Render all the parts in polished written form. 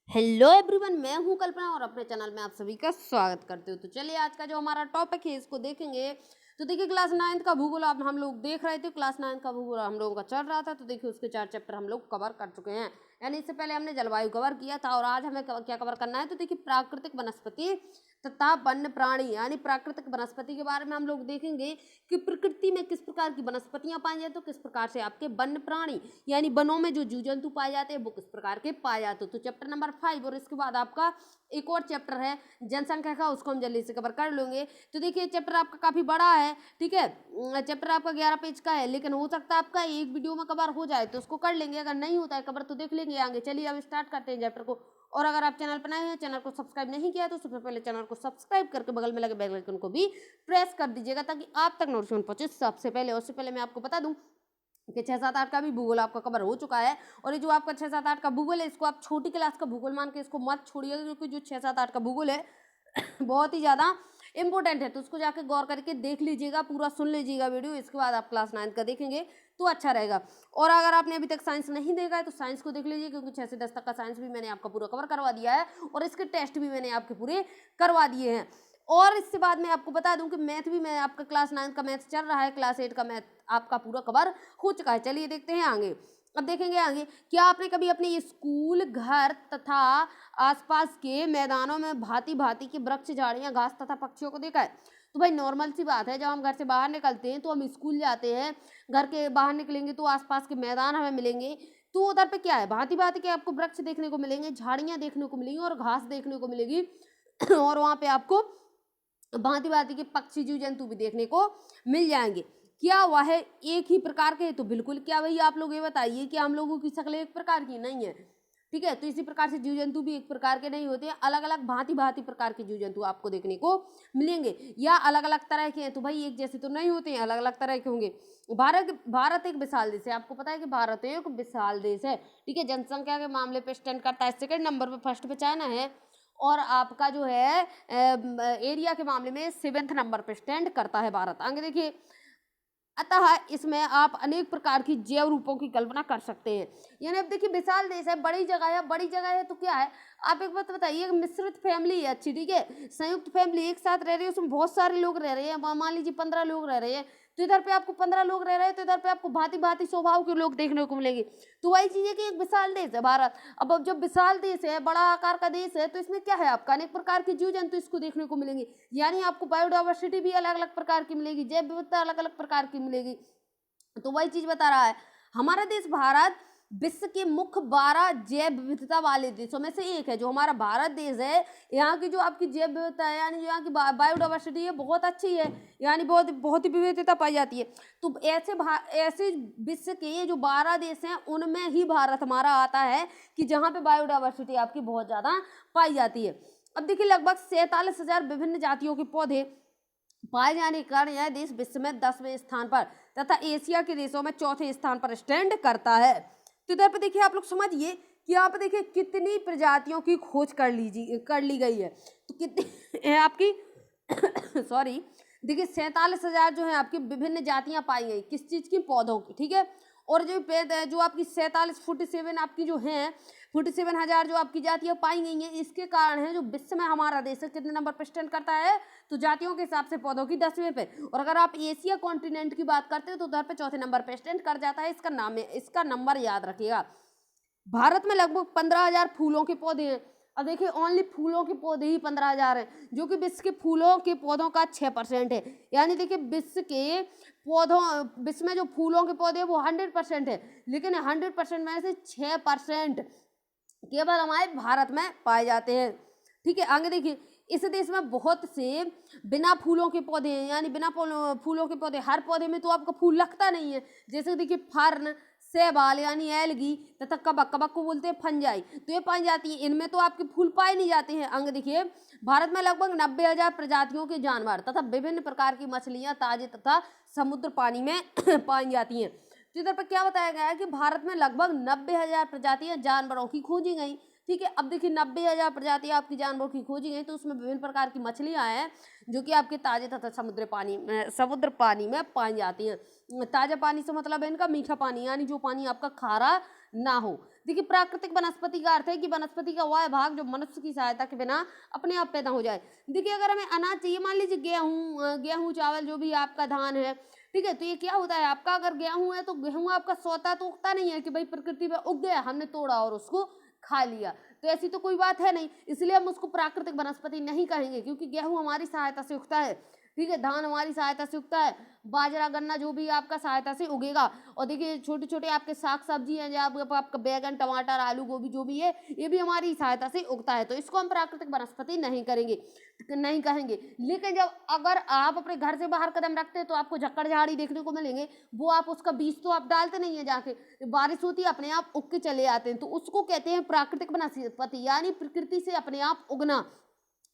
Hello everyone, मैं हूं कल्पना और अपने चैनल में आप सभी का स्वागत करती हूँ। तो चलिए आज का जो हमारा टॉपिक है इसको देखेंगे। तो देखिए क्लास 9th का भूगोल आप हम लोग देख रहे थे। क्लास 9th का भूगोल हम लोगों का चल रहा था। तो देखिए उसके 4 चैप्टर हम लोग कवर कर चुके हैं। यानी इससे पहले हमने जलवायु कवर किया था और आज हमें क्या कवर करना है। तो देखिए प्राकृतिक वनस्पति तथा वन्य प्राणी यानी प्राकृतिक वनस्पति के बारे में हम लोग देखेंगे कि प्रकृति में किस प्रकार की वनस्पतियां पाई जाती है, तो किस प्रकार से आपके वन्य प्राणी यानी वनों में जो जीव जंतु पाए जाते हैं वो किस प्रकार के पाए जाते हैं। तो चैप्टर नंबर 5 और इसके बाद आपका एक और चैप्टर है जनसंख्या का, उसको हम जल्दी से कवर कर लेंगे। तो देखिए चैप्टर आपका काफी बड़ा है, ठीक है। चैप्टर आपका 11 पेज का है, लेकिन हो सकता है आपका एक वीडियो में कवर हो जाए तो उसको कर लेंगे, अगर नहीं होता है कवर तो देख लेंगे आगे। चलिए अब स्टार्ट करते हैं चैप्टर को। और अगर आप चैनल पर नए हैं, चैनल को सब्सक्राइब नहीं किया तो सबसे पहले चैनल को सब्सक्राइब करके बगल में लगे बेल आइकन को भी प्रेस कर दीजिएगा ताकि आप तक नोटिफिकेशन पहुंचे सबसे पहले। उससे पहले मैं आपको बता दूं कि 6, 7, 8 का भी भूगोल आपका कवर हो चुका है। और ये जो आपका 6, 7, 8 का भूगोल है इसको आप छोटी क्लास का भूगोल मान के इसको मत छोड़िएगा, क्योंकि जो 6, 7, 8 का भूगोल है बहुत ही ज़्यादा इंपॉर्टेंट है। तो उसको जाके गौर करके देख लीजिएगा, पूरा सुन लीजिएगा वीडियो, इसके बाद आप क्लास 9th का देखेंगे तो अच्छा रहेगा। और अगर आपने अभी तक साइंस नहीं देखा है तो साइंस को देख लीजिए, क्योंकि 6 से 10 तक का साइंस भी मैंने आपका पूरा कवर करवा दिया है और इसके टेस्ट भी मैंने आपके पूरे करवा दिए हैं। और इसके बाद मैं आपको बता दूं कि मैथ भी, मैं आपका क्लास 9 का मैथ चल रहा है, क्लास 8 का मैथ आपका पूरा कवर हो चुका है। चलिए देखते हैं आगे। अब देखेंगे आगे, क्या आपने कभी अपने स्कूल, घर तथा आसपास के मैदानों में भांति भांति के वृक्ष, झाड़ियां, घास तथा पक्षियों को देखा है? तो भाई नॉर्मल सी बात है, जब हम घर से बाहर निकलते हैं तो हम स्कूल जाते हैं, घर के बाहर निकलेंगे तो आसपास के मैदान हमें मिलेंगे। तो उधर पे क्या है, भांति भांति के आपको वृक्ष देखने को मिलेंगे, झाड़ियां देखने को मिलेंगी और घास देखने को मिलेगी और वहां पे आपको भांति भांति के पक्षी, जीव जंतु भी देखने को मिल जाएंगे। क्या वह एक ही प्रकार के है? तो बिल्कुल। क्या भाई आप लोग ये बताइए कि हम लोगों की शक्ल एक प्रकार की नहीं है, ठीक है। तो इसी प्रकार से जीव जंतु भी एक प्रकार के नहीं होते हैं, अलग अलग भांति भांति प्रकार के जीव जंतु आपको देखने को मिलेंगे, या अलग अलग तरह के हैं। तो भाई एक जैसे तो नहीं होते हैं, अलग अलग तरह के होंगे। भारत एक विशाल देश है, आपको पता है कि भारत एक विशाल देश है, ठीक है। जनसंख्या के मामले पे स्टैंड करता है सेकंड नंबर पे, फर्स्ट पे चाइना है। और आपका जो है एरिया के मामले में 7th नंबर पे स्टैंड करता है भारत। आगे देखिए, अतः इसमें आप अनेक प्रकार की जैव रूपों की कल्पना कर सकते हैं। यानी अब देखिए विशाल देश है, बड़ी जगह है तो क्या है, आप एक बात बताइए, मिश्रित फैमिली है अच्छी, ठीक है, संयुक्त फैमिली एक साथ रह रही है, उसमें बहुत सारे लोग रह रहे हैं, मान लीजिए 15 लोग रह रहे हैं, तो इधर पे आपको 15 लोग रह रहे हैं तो इधर पे आपको भांति भांति स्वभाव के लोग देखने को मिलेंगे। तो वही चीज है कि एक विशाल देश है भारत। अब जब विशाल देश है, बड़ा आकार का देश है, तो इसमें क्या है, आपका अनेक प्रकार के जीव जंतु इसको देखने को मिलेंगे। यानी आपको बायोडाइवर्सिटी भी अलग अलग प्रकार की मिलेगी, जैव विविधता अलग अलग प्रकार की मिलेगी। तो वही चीज बता रहा है, हमारा देश भारत विश्व के मुख्य 12 जैव विविधता वाले देशों में से एक है। जो हमारा भारत देश है, यहाँ की जो आपकी जैव विविधता है, यानी जो यहाँ की बायोडाइवर्सिटी है बहुत अच्छी है, यानी बहुत बहुत ही विविधता पाई जाती है। तो ऐसे विश्व के जो 12 देश हैं उनमें ही भारत हमारा आता है कि जहाँ पे बायोडाइवर्सिटी आपकी बहुत ज़्यादा पाई जाती है। अब देखिए लगभग 47,000 विभिन्न जातियों के पौधे पाए जाने के कारण यह देश विश्व में 10वें स्थान पर तथा एशिया के देशों में 4थे स्थान पर स्टैंड करता है। तो इधर पे देखिए आप लोग समझिए कि यहाँ पे देखिए कितनी प्रजातियों की खोज कर ली गई है। तो कितनी है आपकी सॉरी, देखिए 47,000 जो है आपकी विभिन्न जातियां पाई गई, किस चीज की, पौधों की, ठीक है। और जो आपकी 47 आपकी जो है 47,000 जो आपकी जातियां पाई गई हैं, इसके कारण है जो विश्व में हमारा देश कितने नंबर पर स्टैंड करता है, तो जातियों के हिसाब से पौधों की 10वें पे। और अगर आप एशिया कॉन्टिनेंट की बात करते हैं तो उधर पे 4थे नंबर पे स्टैंड कर जाता है। इसका नाम है, इसका नंबर याद रखिएगा। भारत में लगभग 15,000 फूलों के पौधे हैं। अब देखिए ओनली फूलों के पौधे ही 15,000 हैं, जो कि विश्व के फूलों के पौधों का 6% है। यानी देखिए विश्व में जो फूलों के पौधे हैं वो 100% है, लेकिन 100% में से 6% केवल हमारे भारत में पाए जाते हैं, ठीक है। आगे देखिए, इस देश में बहुत से बिना फूलों के पौधे हैं, यानी बिना फूलों के पौधे, हर पौधे में तो आपका फूल लगता नहीं है। जैसे देखिए फर्न, शैवाल यानी एलगी तथा कबक को बोलते हैं फंजाई, तो ये पाई जाती है, इनमें तो आपके फूल पाए नहीं जाते हैं। अंग देखिए, भारत में लगभग 90,000 प्रजातियों के जानवर तथा विभिन्न प्रकार की मछलियां ताजे तथा समुद्र पानी में पाई जाती हैं। तो इधर पर क्या बताया गया है कि भारत में लगभग 90,000 प्रजातियां जानवरों की खोजी गई, ठीक है। अब देखिए 90,000 प्रजातियां आपकी जानवरों की खोजी गई, तो उसमें विभिन्न प्रकार की मछलियां हैं जो कि आपके ताजे तथा समुद्र पानी में पाई जाती हैं। ताजा पानी से मतलब है इनका मीठा पानी, यानी जो पानी आपका खारा ना हो। देखिए प्राकृतिक वनस्पति का अर्थ है कि वनस्पति का वह भाग जो मनुष्य की सहायता के बिना अपने आप पैदा हो जाए। देखिए अगर हमें अनाज चाहिए, मान लीजिए गेहूं चावल जो भी आपका धान है, ठीक है, तो ये क्या होता है आपका, अगर गेहूं है तो गेहूं आपका स्वतः तो उगता नहीं है कि भाई प्रकृति में उग गया, हमने तोड़ा और उसको खा लिया, तो ऐसी तो कोई बात है नहीं, इसलिए हम उसको प्राकृतिक वनस्पति नहीं कहेंगे, क्योंकि गेहूं हमारी सहायता से उगता है, ठीक है, धान हमारी सहायता से उगता है, बाजरा गन्ना जो भी आपका सहायता से उगेगा। और देखिए छोटे छोटे आपके साग सब्जी हैं, जो आपका बैगन टमाटर आलू गोभी जो भी है, ये भी हमारी सहायता से उगता है, तो इसको हम प्राकृतिक वनस्पति नहीं कहेंगे। लेकिन जब अगर आप अपने घर से बाहर कदम रखते हैं तो आपको झक्कड़ झाड़ी देखने को मिलेंगे, वो आप उसका बीज तो आप डालते नहीं है, जाके बारिश होती है अपने आप उग के चले आते हैं, तो उसको कहते हैं प्राकृतिक वनस्पति, यानी प्रकृति से अपने आप उगना,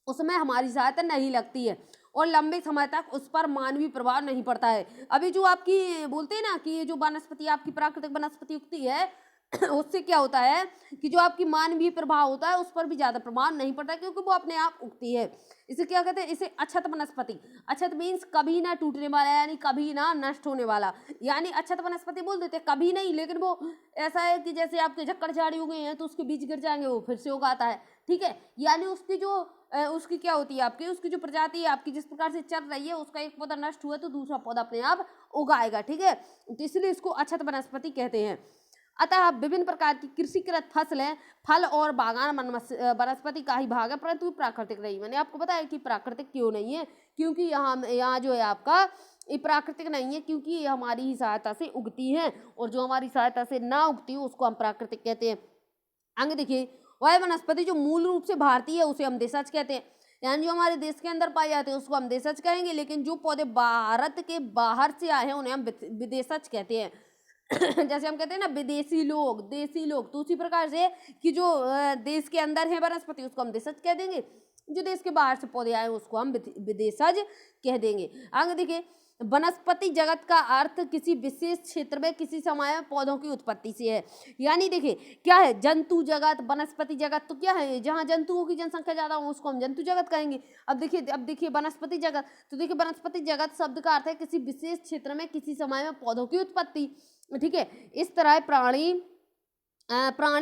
उसमें हमारी सहायता नहीं लगती है और लंबे समय तक उस पर मानवीय प्रभाव नहीं पड़ता है। अभी जो आपकी बोलते हैं ना कि ये जो वनस्पति आपकी प्राकृतिक वनस्पति उगती है उससे क्या होता है कि जो आपकी मानवीय प्रभाव होता है उस पर भी ज्यादा प्रभाव नहीं पड़ता, क्योंकि वो अपने आप उगती है। इसे क्या कहते हैं, इसे अक्षत वनस्पति, अक्षत मीन्स कभी ना टूटने वाला, यानी कभी ना नष्ट होने वाला, यानी अक्षत वनस्पति बोल देते हैं, कभी नहीं, लेकिन वो ऐसा है कि जैसे आपके झक्कड़ झाड़ी उगे हैं तो उसके बीज गिर जाएंगे, वो फिर से उगाता है, ठीक है, यानी उसकी जो उसकी क्या होती है आपकी, उसकी जो प्रजाति है आपकी जिस प्रकार से चल रही है, उसका एक पौधा नष्ट हुआ तो दूसरा पौधा अपने आप उगाएगा, ठीक है, तो इसलिए इसको अक्षत वनस्पति कहते हैं। अतः विभिन्न प्रकार की कृषिकृत फसलें, फल और बागान वनस्पति का ही भाग है, परंतु प्राकृतिक नहीं। मैंने आपको बताया कि प्राकृतिक क्यों नहीं है, क्योंकि यहाँ जो है आपका ये प्राकृतिक नहीं है, क्योंकि ये हमारी ही सहायता से उगती है, और जो हमारी सहायता से ना उगती है उसको हम प्राकृतिक कहते हैं। आगे देखिए, वह वनस्पति जो मूल रूप से भारतीय है उसे हम देशज कहते हैं, यानी जो हमारे देश के अंदर पाए जाते हैं उसको हम देशज कहेंगे, लेकिन जो पौधे भारत के बाहर से आए हैं उन्हें हम विदेशज कहते हैं। जैसे हम कहते हैं ना विदेशी लोग, देसी लोग, तो उसी प्रकार से कि जो देश के अंदर है वनस्पति उसको हम देशज कह देंगे, जो देश के बाहर से पौधे आए उसको हम विदेशज कह देंगे। आगे देखिए, वनस्पति जगत का अर्थ किसी विशेष क्षेत्र में किसी समय में पौधों की उत्पत्ति से है, यानी देखिए क्या है, जंतु जगत, वनस्पति जगत, तो क्या है, जहाँ जंतुओं की जनसंख्या ज्यादा हो उसको हम जंतु जगत कहेंगे। अब देखिए वनस्पति जगत, तो देखिए वनस्पति जगत शब्द का अर्थ है किसी विशेष क्षेत्र में किसी समय में पौधों की उत्पत्ति, ठीक है। इस तरह प्राणी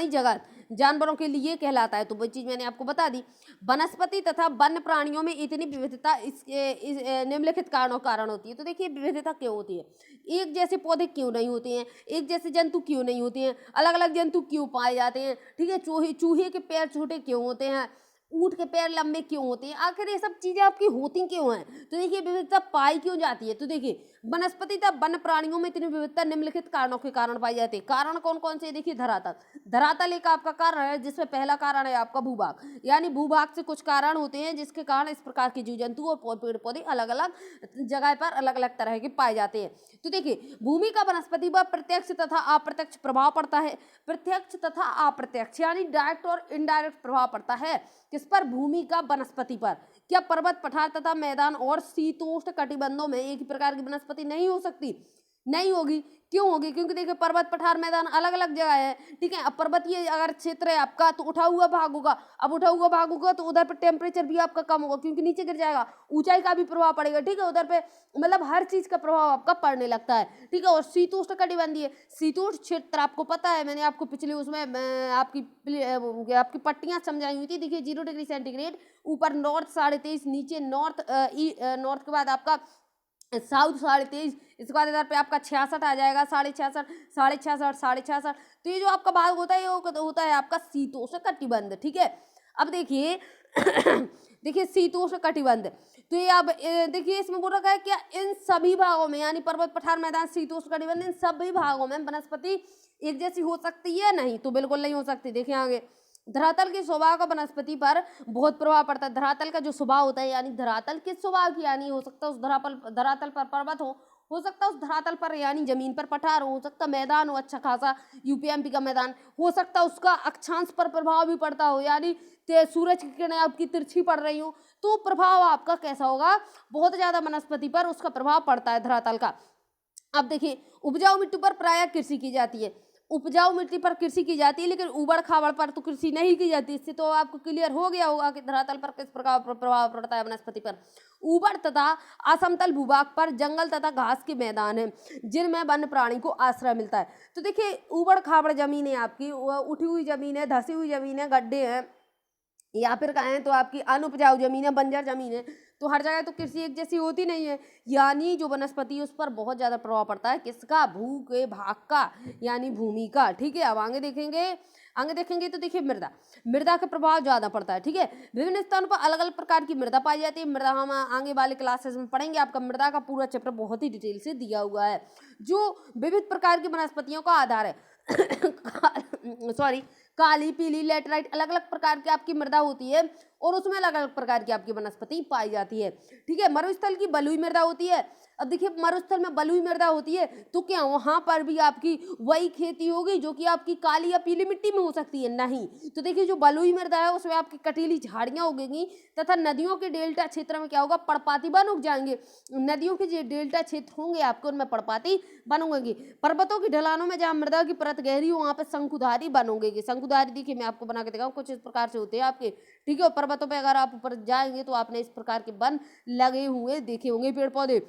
जगत जानवरों के लिए कहलाता है, तो वो चीज मैंने आपको बता दी। वनस्पति तथा वन्य प्राणियों में इतनी विविधता इस निम्नलिखित कारण होती है। तो देखिए विविधता क्यों होती है, एक जैसे पौधे क्यों नहीं होते हैं, एक जैसे जंतु क्यों नहीं होते हैं, अलग अलग जंतु क्यों पाए जाते हैं, ठीक है, चूहे के पैर छोटे क्यों होते हैं, ऊँट के पैर लंबे क्यों होते हैं, आखिर ये सब चीजें आपकी होती क्यों हैं, तो देखिए विविधता पाई क्यों जाती है। तो देखिए वनस्पति तथा वन्य प्राणियों में इतनी विविधता निम्नलिखित कारणों के कारण पाई जाती है। कारण कौन कौन से, देखिए धरातल एक आपका कारण है, जिसमें पहला कारण है आपका भूभाग, यानी भूभाग से कुछ कारण होते हैं जिसके कारण इस प्रकार के जीव जंतु और पेड़ पौधे अलग अलग जगह पर अलग अलग तरह के पाए जाते हैं। तो देखिए भूमि का वनस्पति पर प्रत्यक्ष तथा अप्रत्यक्ष प्रभाव पड़ता है, प्रत्यक्ष तथा अप्रत्यक्ष यानी डायरेक्ट और इनडायरेक्ट प्रभाव पड़ता है किस पर, भूमि का वनस्पति पर। क्या पर्वत पठार तथा मैदान और शीतोष्ण कटिबंधों में एक ही प्रकार की वनस्पति नहीं हो सकती, नहीं होगी, क्यों होगी, क्योंकि देखिए पर्वत पठार मैदान अलग अलग जगह है, ठीक है। अब पर्वतीय अगर क्षेत्र है आपका तो उठा हुआ भाग होगा, अब उठा हुआ भाग होगा तो उधर पे टेम्परेचर भी आपका कम होगा क्योंकि नीचे गिर जाएगा, ऊंचाई का भी प्रभाव पड़ेगा, ठीक है, उधर पे मतलब हर चीज का प्रभाव आपका पड़ने लगता है, ठीक है। और शीतोष्ण कटिबंधीय, शीतोष्ण क्षेत्र आपको पता है, मैंने आपको पिछले उसमें आपकी पट्टियां समझाई हुई थी। देखिए 0 डिग्री सेंटीग्रेड ऊपर नॉर्थ 23.5, नीचे नॉर्थ के बाद आपका साउथ 23.5, इसके बाद इधर पे आपका 66 आ जाएगा, 66.5, तो ये जो आपका भाग होता है ये होता है आपका शीतोष्ण कटिबंध, ठीक है। अब देखिए देखिए शीतोष्ण कटिबंध, तो ये अब देखिए इसमें बोल रखा है क्या, इन सभी भागों में यानी पर्वत पठार मैदान शीतोष्ण कटिबंध, इन सभी भागों में वनस्पति एक जैसी हो सकती है, नहीं, तो बिल्कुल नहीं हो सकती। देखिए आगे, धरातल के स्वभाव का वनस्पति पर बहुत प्रभाव पड़ता है। धरातल का जो स्वभाव होता है यानी धरातल के स्वभाव की, यानी हो सकता है उस धरातल पर पर्वत हो सकता है उस धरातल पर यानी जमीन पर पठार हो सकता है मैदान हो अच्छा खासा यूपीएमपी का मैदान, हो सकता है उसका अक्षांश पर प्रभाव भी पड़ता हो, यानी सूरज की किरणें आपकी तिरछी पड़ रही हो तो प्रभाव आपका कैसा होगा, बहुत ज्यादा वनस्पति पर उसका प्रभाव पड़ता है धरातल का। अब देखिए उपजाऊ मिट्टी पर प्रायः कृषि की जाती है, उपजाऊ मिट्टी पर कृषि की जाती है, लेकिन ऊबड़ खाबड़ पर तो कृषि नहीं की जाती। इससे तो आपको क्लियर हो गया होगा कि धरातल पर किस प्रकार प्रभाव पड़ता है वनस्पति पर। ऊबड़ तथा असमतल भूभाग पर जंगल तथा घास के मैदान हैं, जिनमें वन्य प्राणी को आश्रय मिलता है। तो देखिए, ऊबड़ खाबड़ जमीन है आपकी, उठी हुई जमीन है, धसी हुई जमीन है, गड्ढे हैं, या फिर कहें तो आपकी अनुपजाऊ जमीन है, बंजर जमीन है, तो हर जगह तो कृषि एक जैसी होती नहीं है। यानी जो वनस्पति है उस पर बहुत ज़्यादा प्रभाव पड़ता है, किसका? भू के भाग का, यानी भूमि का। ठीक है, अब आगे देखेंगे तो देखिए, मृदा का प्रभाव ज़्यादा पड़ता है। ठीक है, विभिन्न स्थानों पर अलग अलग प्रकार की मृदा पाई जाती है। मृदा हम आगे वाले क्लासेस में पढ़ेंगे। आपका मृदा का पूरा चैप्टर बहुत ही डिटेल से दिया हुआ है, जो विविध प्रकार की वनस्पतियों का आधार है। सॉरी, काली, पीली, लैटेराइट, अलग अलग प्रकार की आपकी मृदा होती है और उसमें अलग अलग प्रकार की आपकी वनस्पति पाई जाती है। ठीक है, मरुस्थल की बलुई मृदा होती है। अब देखिए, मरुस्थल में बलुई मृदा होती है तो क्या वहां पर भी आपकी वही खेती होगी जो कि आपकी काली या पीली मिट्टी में हो सकती है? नहीं। तो देखिए, जो बलुई मृदा है उसमें आपकी कटीली झाड़ियां उगेंगी तथा नदियों के डेल्टा क्षेत्र में क्या होगा? पर्णपाती वन उग जाएंगे। नदियों के जो डेल्टा क्षेत्र होंगे आपके, उनमें पर्णपाती वन उगेंगे। पर्वतों की ढलानों में जहाँ मृदा की परत गहरी हो वहां पर शंकुधारी वन उगेगी। शंकुधारी देखिए, मैं आपको बना के दिखाऊं, कुछ इस प्रकार से होते हैं आपके। ठीक है, और पर्वतों पे अगर आप ऊपर जाएंगे तो आपने इस प्रकार के वन लगे हुए देखे होंगे, पेड़ पौधे।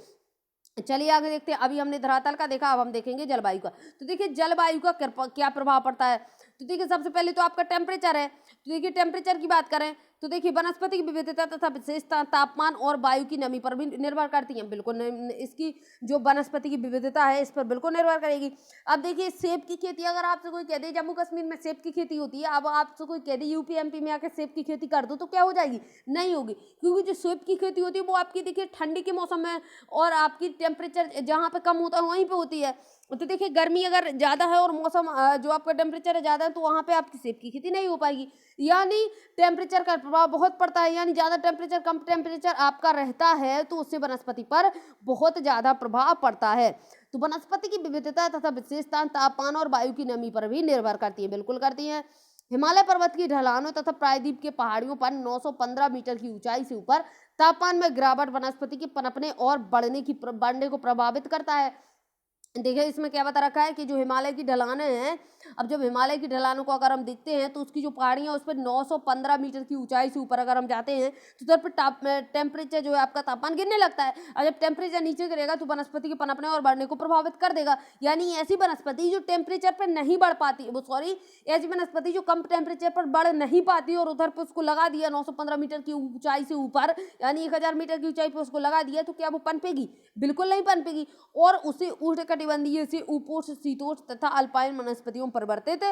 चलिए आगे देखते हैं। अभी हमने धरातल का देखा, अब हम देखेंगे जलवायु का। तो देखिए, जलवायु का क्या प्रभाव पड़ता है। तो देखिए, सबसे पहले तो आपका टेम्परेचर है। तो देखिए, टेम्परेचर की बात करें तो देखिए, वनस्पति की विविधता तथा विशेषता तापमान और वायु की नमी पर भी निर्भर करती है। बिल्कुल इसकी जो वनस्पति की विविधता है इस पर बिल्कुल निर्भर करेगी। अब देखिए, सेब की खेती अगर आपसे कोई कह दे जम्मू कश्मीर में सेब की खेती होती है, अब आपसे कोई कह दे यूपी एमपी में आकर सेब की खेती कर दो, तो क्या हो जाएगी? नहीं होगी, क्योंकि जो सेब की खेती होती है वो आपकी देखिए ठंडी के मौसम में और आपकी टेम्परेचर जहाँ पे कम होता है वहीं पे होती है। तो देखिए, गर्मी अगर ज़्यादा है और मौसम जो आपका टेम्परेचर है ज़्यादा है, तो वहाँ पे आपकी सेब की खेती नहीं हो पाएगी। यानी टेम्परेचर का प्रभाव बहुत पड़ता है। यानी ज़्यादा टेम्परेचर, कम टेम्परेचर आपका रहता है तो उससे वनस्पति पर बहुत ज़्यादा प्रभाव पड़ता है। तो वनस्पति की विविधता तथा विशेषता तापमान और वायु की नमी पर भी निर्भर करती है। बिल्कुल करती है। हिमालय पर्वत की ढलानों तथा प्रायद्वीप के पहाड़ियों पर 915 मीटर की ऊंचाई से ऊपर तापमान में गिरावट वनस्पति के पनपने और बढ़ने को प्रभावित करता है। देखिए, इसमें क्या बता रखा है कि जो हिमालय की ढलानें हैं, अब जब हिमालय की ढलानों को अगर हम देखते हैं तो उसकी जो पहाड़ियाँ उस पर 915 मीटर की ऊंचाई से ऊपर अगर हम जाते हैं तो उधर पर टेम्परेचर जो है आपका तापमान गिरने लगता है। और जब टेम्परेचर नीचे गिरेगा तो वनस्पति के पनपने और बढ़ने को प्रभावित कर देगा। यानी ऐसी वनस्पति जो टेम्परेचर पर नहीं बढ़ पाती, ऐसी वनस्पति जो कम टेम्परेचर पर बढ़ नहीं पाती और उधर पर उसको लगा दिया 915 मीटर की ऊंचाई से ऊपर, यानी 1000 मीटर की ऊंचाई पर उसको लगा दिया, तो क्या वो पनपेगी? बिल्कुल नहीं पनपेगी। और उसे उष्णकटिबंधीय से उपोष्ण, शीतोष्ण तथा अल्पाइन वनस्पतियों में परिवर्तित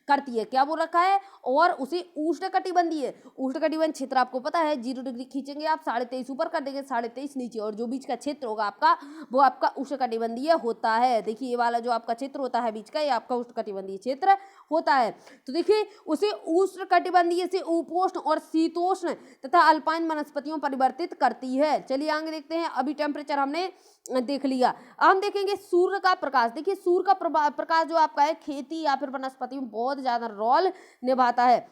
करती है। क्या बोल रखा है? और उसे उष्णकटिबंधीय, उष्णकटिबंध क्षेत्र आपको पता है 0 डिग्री खींचेंगे आप, 23.5 ऊपर कर देंगे, 23.5 नीचे, और जो बीच का क्षेत्र होगा आपका वो आपका उष्णकटिबंधीय होता है। देखिए, ये वाला जो आपका क्षेत्र होता है बीच का, ये आपका उष्णकटिबंधीय क्षेत्र होता है। तो देखिए, उसे उष्णकटिबंधीय से उपोष्ण और शीतोष्ण तथा अल्पाइन वनस्पतियों परिवर्तित करती है। चलिए आगे देखते हैं। अभी टेम्परेचर हमने देख लिया। अब हम देखेंगे सूर्य का प्रकाश। देखिए, सूर्य का प्रकाश जो आपका है खेती या फिर वनस्पति में बहुत ज्यादा रोल निभाता है।